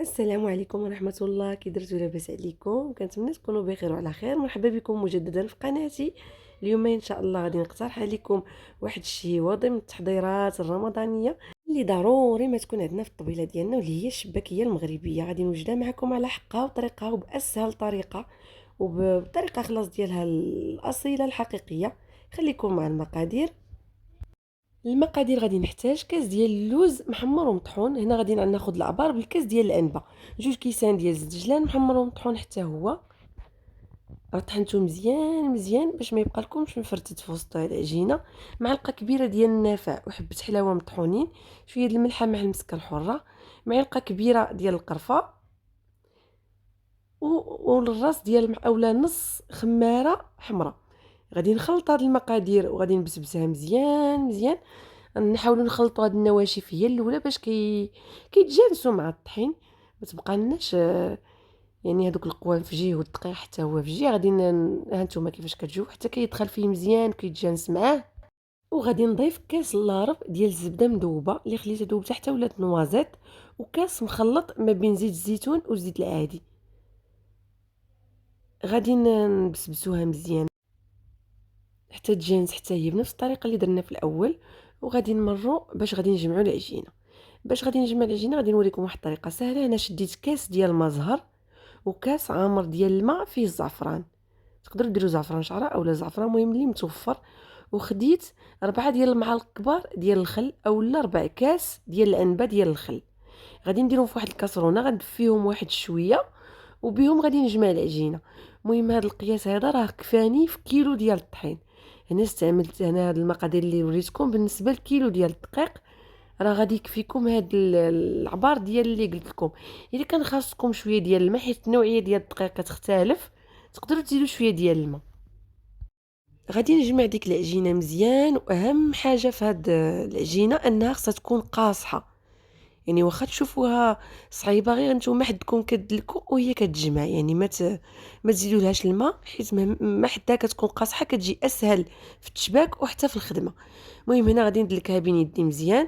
السلام عليكم ورحمة الله، كي درتو؟ لاباس عليكم؟ كنتمنى تكونوا بخير وعلى خير. مرحبا بكم مجددا في قناتي. اليوم ان شاء الله غادي نقترح عليكم واحد الشيوه ضمن التحضيرات الرمضانيه اللي ضروري ما تكون عندنا في الطبيله ديالنا، واللي هي الشباكيه المغربيه. غادي نوجدها معكم على حقها وطريقها وباسهل طريقه وبطريقه خلاص ديالها الاصيله الحقيقيه. خليكم مع المقادير. المقادير: غادي نحتاج كاس ديال اللوز محمر ومطحون. هنا غادي ناخذ العبار بالكاس ديال العنبه، جوج كيسان ديال الزنجلان محمر ومطحون حتى هو. طحنتو مزيان مزيان باش ما يبقى لكمش مفرتت في وسط العجينه. معلقه كبيره ديال النافع وحبه حلاوه مطحونين، شويه د الملحه مع المسكه الحره، معلقه كبيره ديال القرفه والراس ديال اولا نص خماره حمراء. غادي نخلط هاد المقادير وغادي نبسبسها مزيان مزيان. نحاولوا نخلطوا هاد النواشف هي الاولى باش كيتجانسوا مع الطحين، ما تبقى لناش يعني هذوك القوام في جهه والدقيق حتى هو في جهه. غادي ها انتم كيفاش كتجيو حتى كيدخل فيه مزيان كيتجانس معاه. وغادي نضيف كاس لارب ديال الزبده مذوبه اللي خليتها ذوبت حتى ولات نوازيط، وكاس مخلط ما بين زيت الزيتون والزيت العادي. غادي نبسبسوها مزيان حتى تجانس حتى هي بنفس الطريقه اللي درنا في الاول. وغادي نمروا باش غادي نجمعوا العجينه. باش غادي نجمع العجينه غادي نوريكم واحد الطريقه سهله. انا شديت كاس ديال المزهر وكاس عامر ديال الماء فيه الزعفران، تقدروا ديروا زعفران شعراء اولا زعفران المهم اللي متوفر. وخديت 4 ديال المعالق كبار ديال الخل اولا 4 كاس ديال العنبه ديال الخل. غادي نديرهم في واحد الكاسرونه، غندفيهم واحد شويه وبهم غادي نجمع العجينه. المهم هذا القياس هذا راه كفاني في كيلو ديال الطحين. هنا استعملت هاد المقادير اللي وريتكم بالنسبه لكيلو ديال الدقيق، راه غادي يكفيكم هاد العبار ديال اللي قلت لكم. الا كان خاصكم شويه ديال الماء حيت النوعيه ديال الدقيق كتختلف، تقدروا تزيدوا شويه ديال الماء. غادي نجمع ديك العجينه مزيان. واهم حاجه في هاد العجينه انها خصها تكون قاصحه، يعني واخا تشوفوها صعيبه غير نتوما حدكم كدلكوا وهي كتجمع، يعني ما تزيدولهاش الماء حيت ما حدها كتكون قاصحه كتجي اسهل في التشباك وحتى في الخدمه. المهم هنا غادي ندلكها بين يدي مزيان.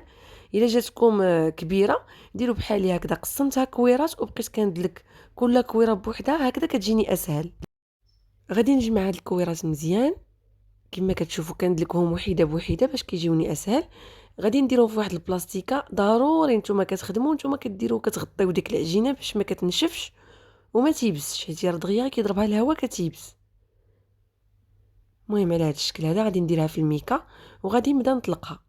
الا جاتكم كبيره ديروا بحالي هكذا، قسمتها كويرات وبقيت كندلك كل كويره بوحدها هكذا كتجيني اسهل. غادي نجمع هاد الكويرات مزيان كما كتشوفوا كندلكهم وحيده بوحيده باش كيجيوني اسهل. غادي نديرهم في واحد البلاستيكه. ضروري نتوما كتخدموا نتوما كديروا كتغطيو ديك العجينه باش ما كتنشفش وما تيبسش، حيت راه دغيا كيضربها الهواء كتيبس. المهم على هذا الشكل هذا غادي نديرها في الميكا وغادي نبدا نطلقها.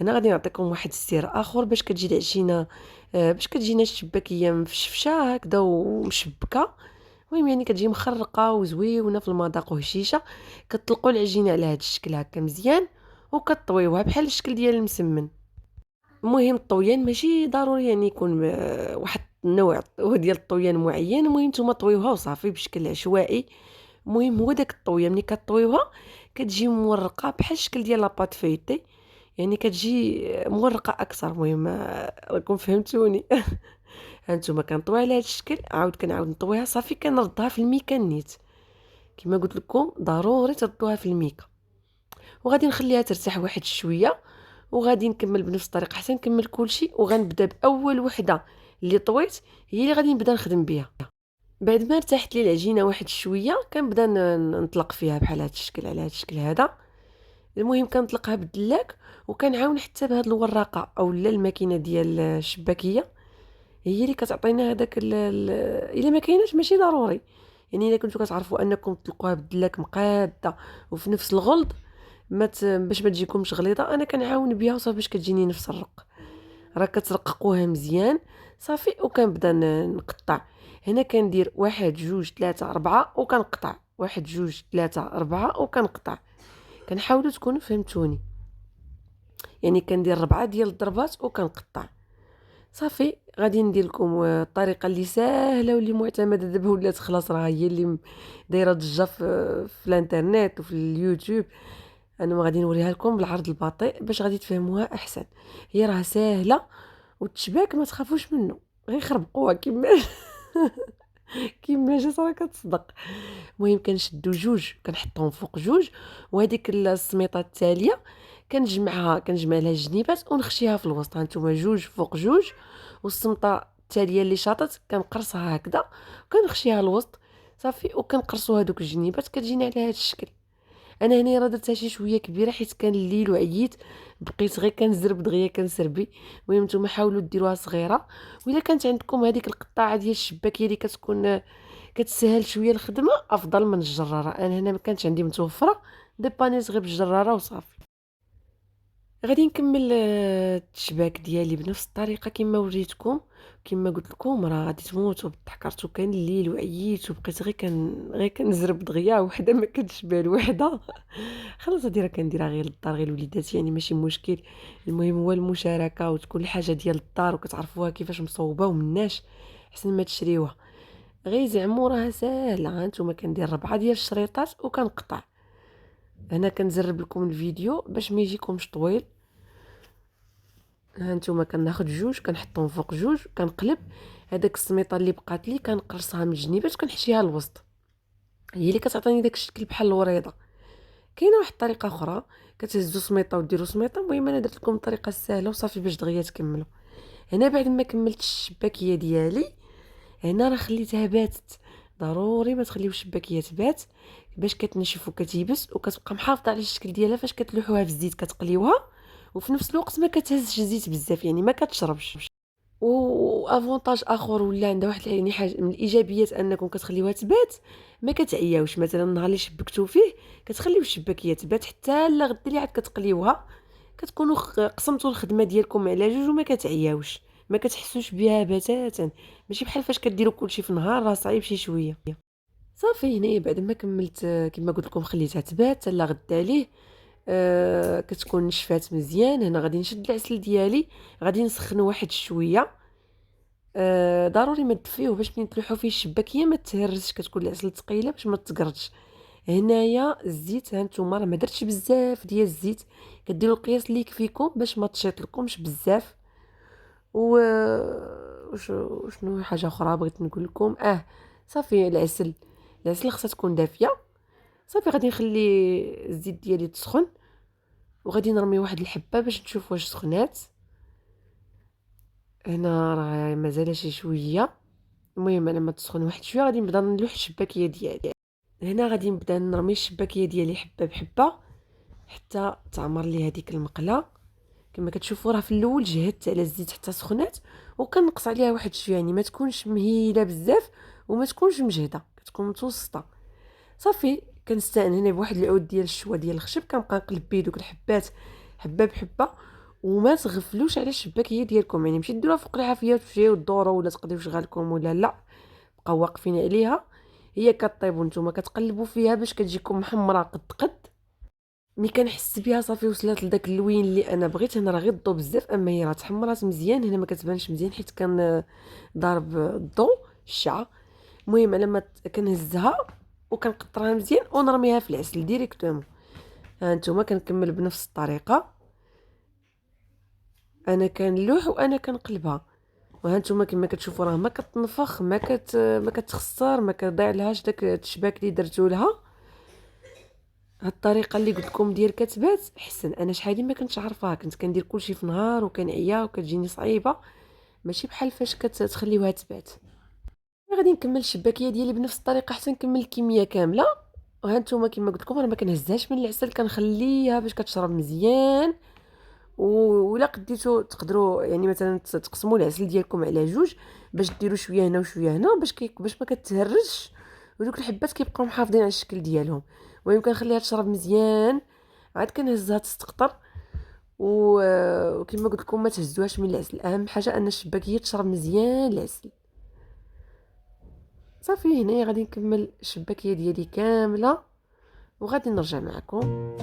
هنا غادي نعطيكم واحد السر اخر باش كتجي العجينه باش كتجينا الشباكيه مفشفشه هكذا ومشبكه. المهم يعني كتجي مخرقه وزويونه في المذاق وهشيشه. كتطلقوا العجينه على هذا الشكل هكا مزيان وكطويوها بحال الشكل ديال المسمن. المهم الطويان ماشي ضروري يعني يكون واحد النوع ديال الطويان معين. المهم نتوما طويوها وصافي بشكل عشوائي. المهم هو داك الطويه ملي كطويوها كتجي مورقه بحال الشكل ديال لاباط فيتي، يعني كتجي مورقه اكثر. المهم راكم فهمتوني. هانتوما كنطوي على هذا الشكل، عاود كنعاود نطويها صافي كنردها في الميكا نيت. كما قلت لكم ضروري تردوها في الميكا. وغادي نخليها ترتاح واحد شويه وغادي نكمل بنفس الطريقه حتى نكمل كلشي. وغنبدا باول وحده اللي طويت هي اللي غادي نبدا نخدم بها. بعد ما ارتاحت لي العجينه واحد شويه كنبدا نطلق فيها بحال هذا الشكل على هذا الشكل هذا. المهم كنطلقها بالدلاك وكنعاون حتى بهاد الوراقه اولا الماكينه ديال الشباكيه هي اللي كتعطينا هذاك الا ما كايناش ماشي ضروري. يعني الا كنتو كتعرفوا انكم تطلقوها بالدلاك مقاده وفي نفس الغلظ باش ما تجيكمش غليظه، انا كنعاون بها وصافي باش كتجيني نفس الرق. راه كترققوها مزيان صافي وكنبدا نقطع. هنا كندير 1 2 3 4 وكنقطع 1 2 3 4 وكنقطع. كنحاولوا تكونوا فهمتوني، يعني كندير 4 ديال الضربات وكنقطع صافي. غادي ندير لكم الطريقه اللي ساهله واللي معتمده دابا ولات خلاص راه هي اللي دايره ضجه في الانترنت وفي اليوتيوب. انا غادي نوريها لكم بالعرض البطيء باش غادي تفهموها احسن. هي راه ساهله والتشباك ما تخافوش منه، غير خربقوها كيما كيما جات راه كتصدق. المهم كنشدو جوج كنحطهم فوق جوج، وهذيك السميطه التاليه كنجمع لها الجنيبات ونخشيها في الوسط. هانتوما جوج فوق جوج والسمطه التاليه اللي شاطت كنقرصها هكذا وكنخشيها الوسط صافي، وكنقرصوا هذوك الجنيبات كتجيني على هذا الشكل. انا هنا راه درتها شي شويه كبيره حيت كان الليل وعييت، بقيت غير كنزرب دغيا كنسربي. المهم نتوما حاولوا ديروها صغيره، وإلا كانت عندكم هذيك القطاعه ديال الشباكيه اللي كتكون كتسهل شويه الخدمه افضل من الجراره. انا هنا ما كانتش عندي متوفره، ديبانيت غير بالجراره وصافي. غادي نكمل التشباك ديالي بنفس الطريقه كما وريتكم. كما قلت لكم راه غادي تموتوا بالضحك، عرفتو كان الليل وعييت وبقيت غير كنزرب دغيا وحده ما كتشبه الوحده. خلاص هادي راه كنديرها غير للدار غير الوليدات، يعني ماشي مشكل. المهم هو المشاركه وتكون الحاجه ديال الدار وكتعرفوها كيفاش مصوبه ومناش احسن ما تشريوها. غير زعمو راها ساهله. ها نتوما كندير 4 ديال الشريطات وكنقطع. هنا كنزرب لكم الفيديو باش ما يجيكمش طويل. ها نتوما كناخذ جوج كنحطهم فوق جوج كنقلب. هذاك السميطه اللي بقات لي كنقرصها من الجنيبات كنحشيها الوسط، هي اللي كتعطيني داك الشكل بحال الوريضه. كاينه واحد الطريقه اخرى كتهزوا سميطه وديروا سميطه. المهم انا درت لكم الطريقه السهله وصافي باش دغيا تكملوا. هنا بعد ما كملت الشباكيه ديالي، هنا راه خليتها باتت. ضروري ما تخليو الشباكيه تبات باش كتنشف وكتيبس وكتبقى محافظه على الشكل ديالها. فاش كتلوحوها في الزيت كتقليوها، وفي نفس الوقت ما كتهزش الزيت بزاف، يعني ما كتشربش. وافونتاج اخر ولا عندها واحد يعني حاجه من الايجابيات انكم كتخليوها تبات ما كتعياوش. مثلا النهار اللي شبكتو فيه كتخليو الشباكيه تبات حتى لا غدا اللي عاد كتقليوها كتكونوا قسمتوا الخدمه ديالكم على جوج وما كتعياوش، ما كتحسوش بها بتاتا. ماشي بحال فاش كديروا كلشي في نهار راه صعيب شي شويه. صافي هنا بعد ما كملت كما قلت لكم خليتها تبات حتى لا غدا ليه كتكون نشفات مزيان. هنا غادي نشد العسل ديالي، غادي نسخنو واحد شويه. ضروري ما تدفيوه باش ملي تلوحوا فيه الشباكيه ما تهرسش، كتكون العسل ثقيله باش ما تقردش. هنايا الزيت ها نتوما راه ما درتش بزاف ديال الزيت، كديروا القياس اللي يكفيكم باش ما تشيط لكمش بزاف. و وشنو حاجه اخرى بغيت نقول لكم صافي العسل خصها تكون دافيه. صافي غادي نخلي الزيت ديالي تسخن وغادي نرمي واحد الحبه باش نشوف واش سخنات. هنا راه مازال شي شويه. المهم انا ما تسخن واحد شويه غادي نبدا نلوح الشباكيه ديالي. هنا غادي نبدا نرمي الشباكيه ديالي حبه بحبه حتى تعمر لي هذيك المقله. كما كتشوفوا راه في الاول جهدت على الزيت حتى سخنات وكنقص عليها واحد شويه، يعني ما تكونش مهيله بزاف وما تكونش مجهده، كتكون متوسطه. صافي كنستعن هنا بواحد العود ديال الشوا ديال الخشب كنبقى نقلب بيه دوك الحبات حبه بحبه. وما تغفلوش على الشباكيه ديالكم، يعني ماشي ديروها فوق العافيه تمشيو تدوروا ولا تقضيو شغالكم ولا لا، بقاو واقفين عليها. هي كطيب وانتم كتقلبوا فيها باش كتجيكم محمره قد ملي كنحس بها صافي وصلت لذاك اللوين اللي انا بغيت. هنا راه غير الضو بزاف، اما هي راه تحمرات مزيان. هنا ما كتبانش مزيان حيت كان ضارب الضو الشعه. المهم انا ما كنهزها وكنقطرها مزيان ونرميها في العسل ديريكتومون. ها نتوما كنكمل بنفس الطريقه، انا كنلوح وانا كنقلبها. وها نتوما كما كتشوفوا راه ما كتنفخ ما كتخسر ما كضيع لهاش داك التشباك اللي درتو لها. هاد الطريقه اللي قلت لكم ديال كتبات احسن. انا شحال ما كنتش عارفاها، كنت كندير كلشي في نهار وكنعيا وكتجيني صعيبه، ماشي بحال فاش كتخليوها تبات. غادي نكمل الشباكيه ديالي بنفس الطريقه حتى نكمل الكميه كامله. وها نتوما كما قلت لكم انا ما كنهزهاش من العسل، كنخليها باش كتشرب مزيان. ولا قديتو تقدروا يعني مثلا تقسموا العسل ديالكم على جوج باش ديروا شويه هنا وشويه هنا باش ما كتهرش ودوك الحبات كيبقاو محافظين على الشكل ديالهم. المهم كنخليها تشرب مزيان عاد كنهزها تستقطر. وكما قلت لكم ما تهزوهاش من العسل، اهم حاجه ان الشباكيه تشرب مزيان العسل. صافي هنا غادي نكمل الشباكيه ديالي كامله وغادي نرجع معكم.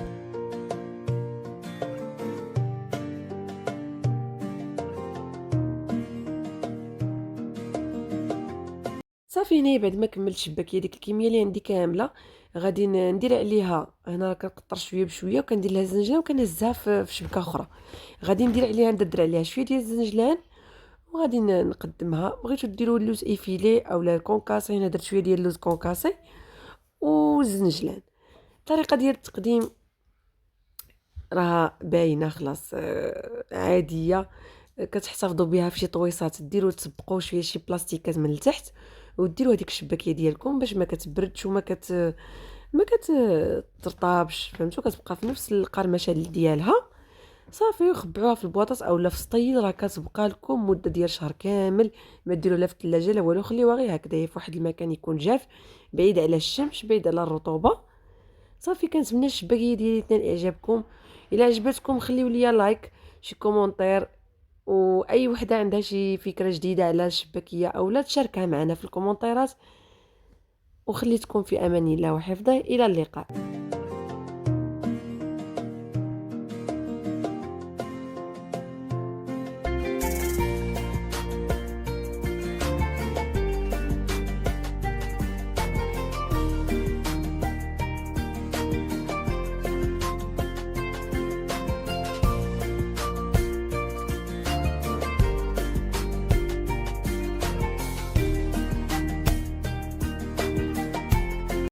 صافي هنا بعد ما كملت الشباكيه ديك الكميه اللي عندي كامله غادي ندير عليها. هنا كنقطر شويه بشويه وكندير لها الزنجلان وكنهزها في شبكه اخرى. غادي ندير عليها ندردر عليها شويه ديال الزنجلان وغادي نقدمها. بغيتو ديروا اللوز ايفيلي اولا الكونكاسي، هنا درت شويه ديال اللوز كونكاسي والزنجلان. الطريقه ديال التقديم راه باينه خلاص عاديه. كتحتفظوا بها في شي طويصات، ديروا تسبقوا شويه شي بلاستيكات من التحت وديروا هذيك الشباكيه ديالكم باش ما كتبردش وما ما كترطابش، فهمتوا، كتبقى في نفس القرمشه ديالها صافي. وخبعوها في البواطاط اولا في سطيل، راه كتبقى لكم مده ديال شهر كامل. ما ديروا لا في الثلاجه لا والو، خليوها غير هكذا في واحد المكان يكون جاف، بعيد على الشمس، بعيد على الرطوبه. صافي كنتمنى الشباكيه ديالي تنال اعجابكم. الا عجبتكم خليو ليا لايك، شي كومونتير، واي وحده عندها شي فكره جديده على الشباكيه اولا تشاركها معنا في الكومونتيرات. وخليتكم في امان الله وحفظه، الى اللقاء.